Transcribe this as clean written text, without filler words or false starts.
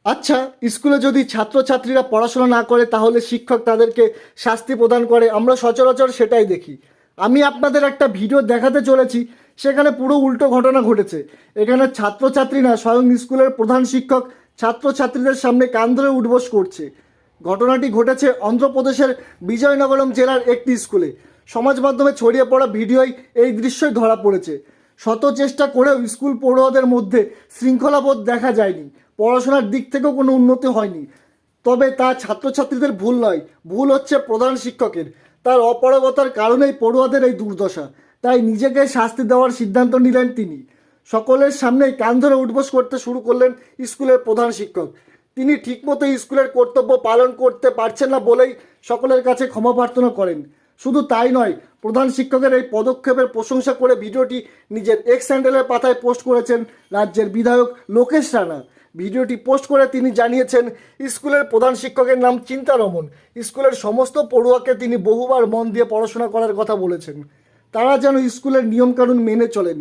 আচ্ছা, স্কুলে যদি ছাত্রছাত্রীরা পড়াশোনা না করে তাহলে শিক্ষক তাদেরকে শাস্তি প্রদান করে, আমরা সচরাচর সেটাই দেখি। আমি আপনাদের একটা ভিডিও দেখাতে চলেছি, সেখানে পুরো উল্টো ঘটনা ঘটেছে। এখানে ছাত্রছাত্রী না, স্বয়ং স্কুলের প্রধান শিক্ষক ছাত্রছাত্রীদের সামনে কান ধরে উঠবোস করছে। ঘটনাটি ঘটেছে অন্ধ্রপ্রদেশের বিজয়নগরম জেলার একটি স্কুলে। সমাজ মাধ্যমে ছড়িয়ে পড়া ভিডিওয় এই দৃশ্যই ধরা পড়েছে। শত চেষ্টা করেও স্কুল পড়ুয়াদের মধ্যে শৃঙ্খলাবোধ দেখা যায়নি, পড়াশোনার দিক থেকেও কোনো উন্নতি হয়নি। তবে তা ছাত্রছাত্রীদের ভুল নয়, ভুল হচ্ছে প্রধান শিক্ষকের। তার অপারগতার কারণেই পড়ুয়াদের এই দুর্দশা। তাই নিজেকে শাস্তি দেওয়ার সিদ্ধান্ত নিলেন তিনি। সকলের সামনেই কান ধরে উঠবোস করতে শুরু করলেন স্কুলের প্রধান শিক্ষক। তিনি ঠিকমতো স্কুলের কর্তব্য পালন করতে পারছেন না বলেই সকলের কাছে ক্ষমা প্রার্থনা করেন। শুধু তাই নয়, প্রধান শিক্ষকের এই পদক্ষেপের প্রশংসা করে ভিডিওটি নিজের এক্স হ্যান্ডেলের পাতায় পোস্ট করেছেন রাজ্যের বিধায়ক লোকেশ রানা। ভিডিওটি পোস্ট করে তিনি জানিয়েছেন, স্কুলের প্রধান শিক্ষকের নাম চিন্তারমন। স্কুলের সমস্ত পড়ুয়াকে তিনি বহুবার মন দিয়ে পড়াশোনা করার কথা বলেছেন। তারা যেন স্কুলের নিয়মকানুন মেনে চলেন।